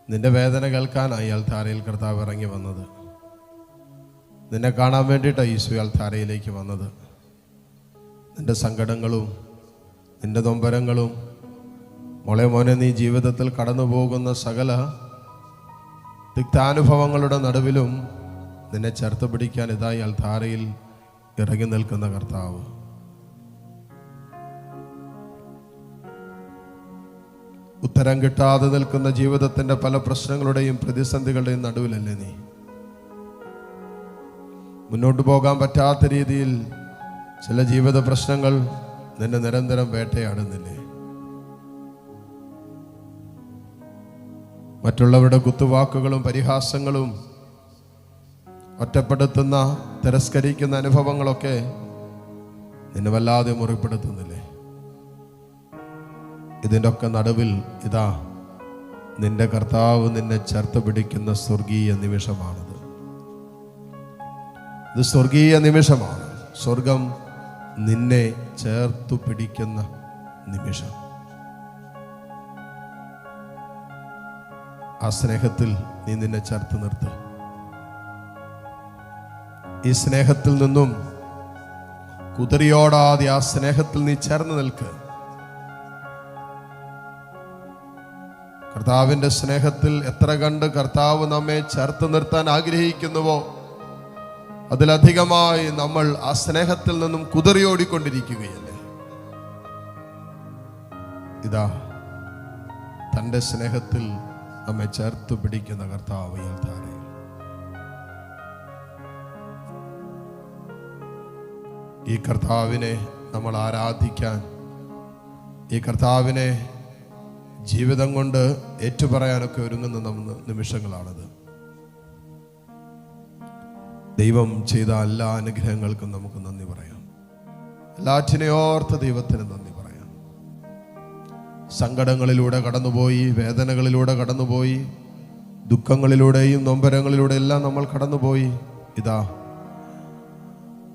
നിന്റെ വേദന കേൾക്കാനായി അൽത്താരയിൽ കർത്താവ് ഇറങ്ങി വന്നത്. നിന്നെ കാണാൻ വേണ്ടിയിട്ടാണ് ഈശോ അൽത്താരയിലേക്ക് വന്നത്. നിന്റെ സങ്കടങ്ങളും നിന്റെ നൊമ്പരങ്ങളും മോനെ നീ ജീവിതത്തിൽ കടന്നു പോകുന്ന സകല തിക്താനുഭവങ്ങളുടെ നടുവിലും നിന്നെ ചേർത്ത് പിടിക്കാൻ ഇതായി അൽത്താരയിൽ ഇറങ്ങി നിൽക്കുന്ന കർത്താവ്. ഉത്തരം കിട്ടാതെ നിൽക്കുന്ന ജീവിതത്തിന്റെ പല പ്രശ്നങ്ങളുടെയും പ്രതിസന്ധികളുടെയും നടുവിലല്ലേ നീ? മുന്നോട്ട് പോകാൻ പറ്റാത്ത രീതിയിൽ ചില ജീവിത പ്രശ്നങ്ങൾ നിന്നെ നിരന്തരം വേട്ടയാടുന്നില്ലേ? മറ്റുള്ളവരുടെ കുത്തുവാക്കുകളും പരിഹാസങ്ങളും ഒറ്റപ്പെടുത്തുന്ന തിരസ്കരിക്കുന്ന അനുഭവങ്ങളൊക്കെ നിന്നെ വല്ലാതെ മുറിപ്പെടുത്തുന്നില്ലേ? ഇതിൻ്റെ ഒക്കെ നടുവിൽ ഇതാ നിന്റെ കർത്താവ് നിന്നെ ചേർത്ത് പിടിക്കുന്ന സ്വർഗീയ നിമിഷമാണിത്. ഇത് സ്വർഗീയ നിമിഷമാണ്. സ്വർഗം നിന്നെ ചേർത്തു പിടിക്കുന്ന നിമിഷം. ആ സ്നേഹത്തിൽ നീ നിന്നെ ചേർത്ത് നിർത്ത്. ഈ സ്നേഹത്തിൽ നിന്നും കുതറിയോടാതെ ആ സ്നേഹത്തിൽ നീ ചേർന്ന് നിൽക്ക്. കർത്താവിന്റെ സ്നേഹത്തിൽ എത്ര കണ്ട് കർത്താവ് നമ്മെ ചേർത്ത് നിർത്താൻ ആഗ്രഹിക്കുന്നുവോ അതിലധികമായി നമ്മൾ ആ സ്നേഹത്തിൽ നിന്നും കുതറിയോടിക്കൊണ്ടിരിക്കുകയല്ലേ? ഇതാ തൻ്റെ സ്നേഹത്തിൽ നമ്മെ ചേർത്ത് പിടിക്കുന്ന കർത്താവ് അൽത്താരയിൽ. ഈ കർത്താവിനെ നമ്മൾ ആരാധിക്കാൻ, ഈ കർത്താവിനെ ജീവിതം കൊണ്ട് ഏറ്റുപറയാനൊക്കെ ഒരുങ്ങുന്ന നിമിഷങ്ങളാണത്. ദൈവം ചെയ്ത എല്ലാ അനുഗ്രഹങ്ങൾക്കും നമുക്ക് നന്ദി പറയാം. എല്ലാറ്റിനെയോർത്ത് ദൈവത്തിന് നന്ദി പറയാം. സങ്കടങ്ങളിലൂടെ കടന്നുപോയി, വേദനകളിലൂടെ കടന്നുപോയി, ദുഃഖങ്ങളിലൂടെയും നൊമ്പരങ്ങളിലൂടെ എല്ലാം നമ്മൾ കടന്നുപോയി. ഇതാ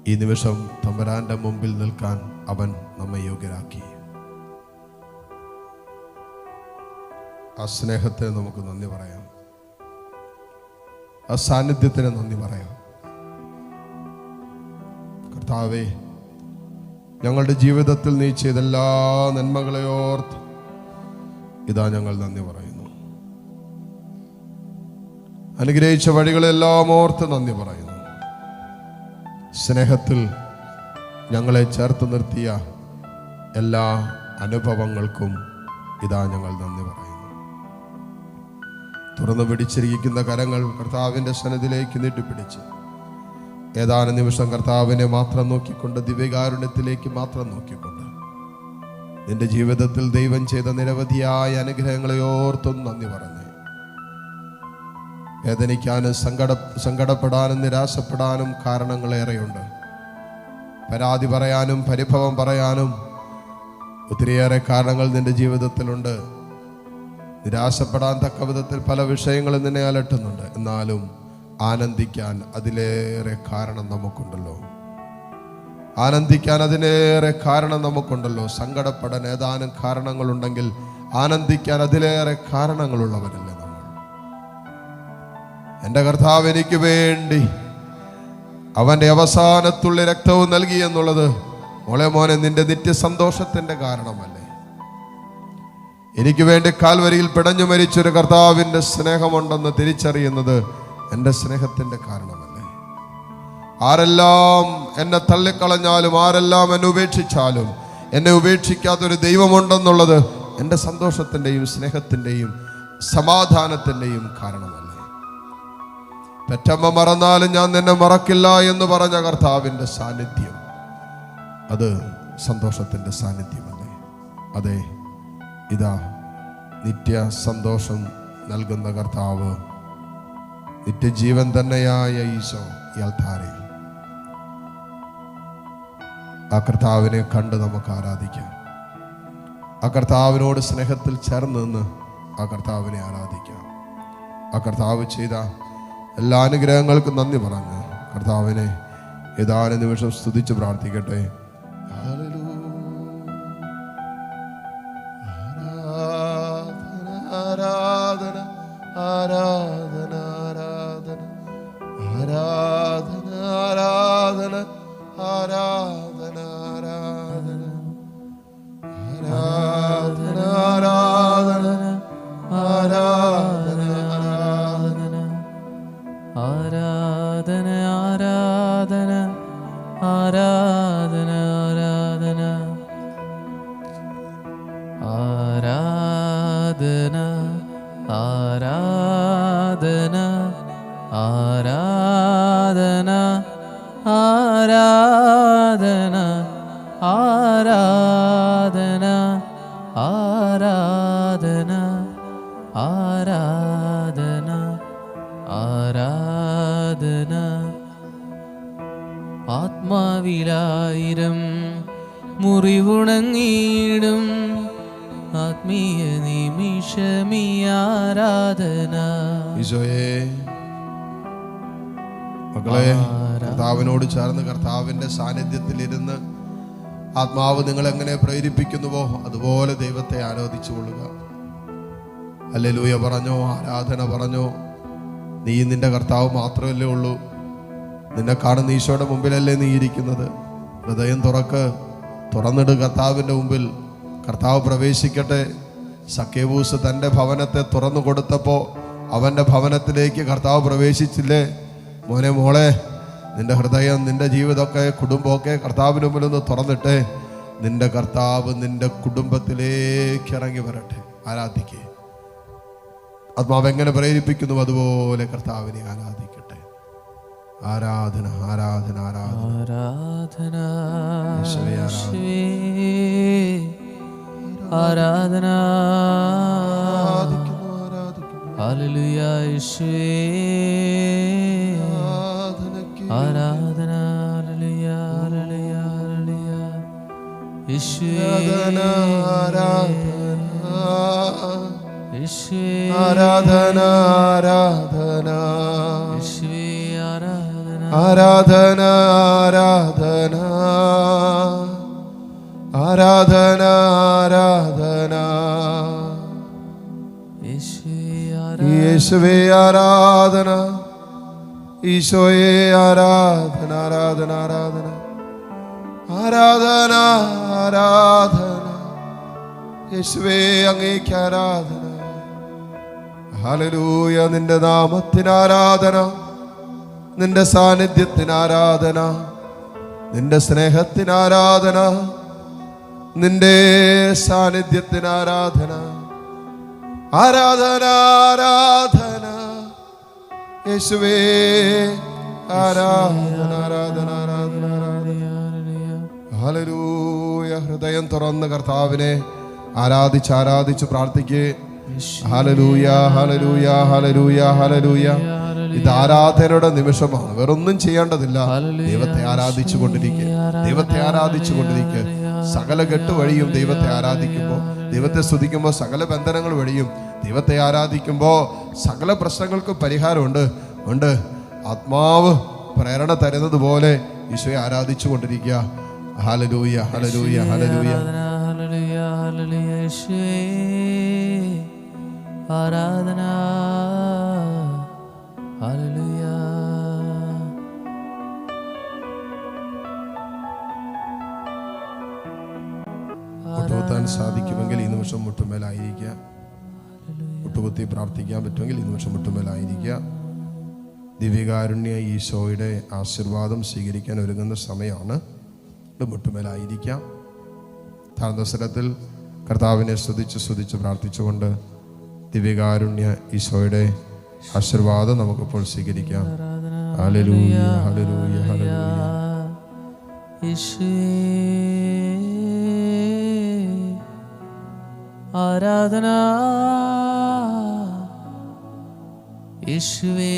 ഈ നിമിഷം തമ്പുരാന്റെ മുമ്പിൽ നിൽക്കാൻ അവൻ നമ്മെ യോഗ്യരാക്കി. ആ സ്നേഹത്തിന് നമുക്ക് നന്ദി പറയാം. ആ സാന്നിധ്യത്തിന് നന്ദി പറയാം. കർത്താവേ, ഞങ്ങളുടെ ജീവിതത്തിൽ നീ ചെയ്ത എല്ലാ നന്മകളെ ഓർത്ത് ഇതാ ഞങ്ങൾ നന്ദി പറയുന്നു. അനുഗ്രഹിച്ച വഴികളെല്ലാം ഓർത്ത് നന്ദി പറയുന്നു. സ്നേഹത്തിൽ ഞങ്ങളെ ചേർത്ത് നിർത്തിയ എല്ലാ അനുഭവങ്ങൾക്കും ഇതാ ഞങ്ങൾ നന്ദി പറയുന്നു. തുറന്നു പിടിച്ചിരിക്കുന്ന കരങ്ങൾ കർത്താവിൻ്റെ സന്നിധിയിലേക്ക് നീട്ടിപ്പിടിച്ച് ഏതാനും നിമിഷം കർത്താവിനെ മാത്രം നോക്കിക്കൊണ്ട്, ദിവ്യകാരുണ്യത്തിലേക്ക് മാത്രം നോക്കിക്കൊണ്ട്, നിന്റെ ജീവിതത്തിൽ ദൈവം ചെയ്ത നിരവധിയായ അനുഗ്രഹങ്ങളെ ഓർത്തൊന്ന് നന്ദി പറഞ്ഞേ. വേദനിക്കാനും സങ്കടപ്പെടാനും നിരാശപ്പെടാനും കാരണങ്ങളേറെയുണ്ട്. പരാതി പറയാനും പരിഭവം പറയാനും ഒത്തിരിയേറെ കാരണങ്ങൾ നിന്റെ ജീവിതത്തിലുണ്ട്. നിരാശപ്പെടാൻ തക്ക വിധത്തിൽ പല വിഷയങ്ങളും നിന്നെ അലട്ടുന്നുണ്ട്. എന്നാലും ആനന്ദിക്കാൻ അതിലേറെ കാരണം നമുക്കുണ്ടല്ലോ. ആനന്ദിക്കാൻ അതിലേറെ കാരണം നമുക്കുണ്ടല്ലോ. സങ്കടപ്പെടാൻ ഏതാനും കാരണങ്ങളുണ്ടെങ്കിൽ ആനന്ദിക്കാൻ അതിലേറെ കാരണങ്ങളുള്ളവരല്ലേ നമ്മൾ. എൻ്റെ കർത്താവ് എനിക്ക് വേണ്ടി അവൻ്റെ അവസാനത്തുള്ള രക്തവും നൽകി എന്നുള്ളത് മോനെ നിന്റെ നിത്യസന്തോഷത്തിൻ്റെ കാരണമല്ലേ? എനിക്ക് വേണ്ടി കാൽവരിയിൽ പിടഞ്ഞു മരിച്ചൊരു കർത്താവിൻ്റെ സ്നേഹമുണ്ടെന്ന് തിരിച്ചറിയുന്നത് എൻ്റെ സ്നേഹത്തിൻ്റെ കാരണമല്ലേ? ആരെല്ലാം എന്നെ തള്ളിക്കളഞ്ഞാലും, ആരെല്ലാം എന്നെ ഉപേക്ഷിച്ചാലും, എന്നെ ഉപേക്ഷിക്കാത്തൊരു ദൈവമുണ്ടെന്നുള്ളത് എൻ്റെ സന്തോഷത്തിൻ്റെയും സ്നേഹത്തിൻ്റെയും സമാധാനത്തിൻ്റെയും കാരണമല്ലേ? പെറ്റമ്മ മറന്നാലും ഞാൻ നിന്നെ മറക്കില്ല എന്ന് പറഞ്ഞ കർത്താവിൻ്റെ സാന്നിധ്യം, അത് സന്തോഷത്തിൻ്റെ സാന്നിധ്യമല്ലേ? അതെ, ഇതാ നിത്യ സന്തോഷം നൽകുന്ന കർത്താവ്, നിത്യജീവൻ തന്നെയായ ഈശോ ഈ അൽത്താരയിൽ. ആ കർത്താവിനെ കണ്ട് നമുക്ക് ആരാധിക്കാം. ആ കർത്താവിനോട് സ്നേഹത്തിൽ ചേർന്ന് നിന്ന് ആ കർത്താവിനെ ആരാധിക്കാം. ആ കർത്താവ് ചെയ്ത എല്ലാ അനുഗ്രഹങ്ങൾക്കും നന്ദി പറഞ്ഞ് കർത്താവിനെ ഏതാനും നിമിഷം സ്തുതിച്ച് പ്രാർത്ഥിക്കട്ടെ. ആരാധന ആരാധന ആരാധന ആരാധന ആരാധന ആരാധന ആരാധന ആരാധന ആരാധന ആരാധന ആരാധന ആരാധന ആരാധന ആരാധന ആരാധന ആരാധന ആരാധന ആരാധന ആരാധന ആരാധന ആത്മാവിലായിരം മുറിവുണങ്ങിയിടും ആത്മീയ നിമിഷമീ ആരാധന. ഈശോയെ, മക്കളെ, കർത്താവിനോട് ചേർന്ന് കർത്താവിന്റെ സാന്നിധ്യത്തിലിരുന്ന് ആത്മാവ് നിങ്ങളെങ്ങനെ പ്രേരിപ്പിക്കുന്നുവോ അതുപോലെ ദൈവത്തെ ആരാധിച്ചു കൊള്ളുക. ഹല്ലേലൂയ പറഞ്ഞോ, ആരാധന പറഞ്ഞോ. നീ നിന്റെ കർത്താവ് മാത്രമല്ലേ ഉള്ളൂ. നിന്നെ കാണുന്ന ഈശോയുടെ മുമ്പിലല്ലേ നീ ഇരിക്കുന്നത്. ഹൃദയം തുറന്നിട് കർത്താവിൻ്റെ മുമ്പിൽ. കർത്താവ് പ്രവേശിക്കട്ടെ. സക്കേവൂസ് തൻ്റെ ഭവനത്തെ തുറന്നു കൊടുത്തപ്പോൾ അവൻ്റെ ഭവനത്തിലേക്ക് കർത്താവ് പ്രവേശിച്ചില്ലേ? മോനെ, മോളെ, നിന്റെ ഹൃദയം, നിന്റെ ജീവിതമൊക്കെ, കുടുംബമൊക്കെ കർത്താവിന് മുമ്പിൽ ഒന്ന് തുറന്നിട്ടെ. നിന്റെ കർത്താവ് നിന്റെ കുടുംബത്തിലേക്ക് ഇറങ്ങി വരട്ടെ. ആരാധിക്കേ. ആത്മാവ് എങ്ങനെ പ്രേരിപ്പിക്കുന്നു അതുപോലെ കർത്താവിനെ ആരാധിക്കട്ടെ. ആരാധന ആരാധന ആരാധന ആരാധന ഹല്ലേലൂയ യേശുവേ ആരാധന ഹല്ലേലൂയ ഹല്ലേലൂയ ഹല്ലേലൂയ യേശുവേ ആരാധന ആരാധന യേശുവേ ആരാധന ആരാധന ആരാധന ആരാധന യേശുവേ ആരാധന ഈശോയെ ആരാധന ആരാധന ആരാധന ആരാധന ആരാധന യേശുവേ അങ്ങേക്ക് ആരാധന. ഹല്ലേലൂയ. നിന്റെ നാമത്തിന് ആരാധന, നിന്റെ സാന്നിധ്യത്തിന് ആരാധന, നിന്റെ സ്നേഹത്തിന് ആരാധന, നിന്റെ സാന്നിധ്യത്തിന് ആരാധന. ആരാധന ആരാധന യേശുവേ ആരാധന ആരാധന ആരാധന ആരാധന. ഹല്ലേലൂയ. ഹൃദയം തുറന്ന് കർത്താവിനെ ആരാധിച്ച് പ്രാർത്ഥിക്കേ. Hallelujah hallelujah hallelujah hallelujah. ഇത് ആരാധനയുടെ നിമിഷമാണ്. വേറൊന്നും ചെയ്യേണ്ടതില്ല. ദൈവത്തെ ആരാധിച്ചു കൊണ്ടിരിക്കുക, ദൈവത്തെ ആരാധിച്ചു കൊണ്ടിരിക്കുക. സകല കെട്ട് വഴിയും ദൈവത്തെ ആരാധിക്കുമ്പോൾ, ദൈവത്തെ സ്തുതിക്കുമ്പോൾ സകല ബന്ധനങ്ങൾ വഴിയും ദൈവത്തെ ആരാധിക്കുമ്പോൾ സകല പ്രശ്നങ്ങൾക്കും പരിഹാരമുണ്ട്. ഉണ്ട്. ആത്മാവ് പ്രേരണ തരുന്നത് പോലെ ഈശോയെ ആരാധിച്ചു കൊണ്ടിരിക്കുക. Hallelujah hallelujah hallelujah hallelujah hallelujah യേശുവേ ആരാധന ഹല്ലേലൂയ. മുട്ടുകുത്താൻ സാധിക്കുമെങ്കിൽ ഈ നിമിഷം മുട്ടുമേലായിരിക്കുക. മുട്ടുകുത്തി പ്രാർത്ഥിക്കാൻ പറ്റുമെങ്കിൽ ഈ നിമിഷം മുട്ടുമേലായിരിക്കുക. ദിവ്യകാരുണ്യ ഈശോയുടെ ആശീർവാദം സ്വീകരിക്കാൻ ഒരുങ്ങുന്ന സമയമാണ്. മുട്ടുമേലായിരിക്കാം. താഴ്ന്ന സ്വരത്തിൽ കർത്താവിനെ സ്തുതിച്ച് പ്രാർത്ഥിച്ചുകൊണ്ട് ദിവ്യകാരുണ്യ ഈശോയുടെ ആശീർവാദം നമുക്കിപ്പോൾ സ്വീകരിക്കാം. Hallelujah hallelujah hallelujah. യേശുവേ ആരാധന യേശുവേ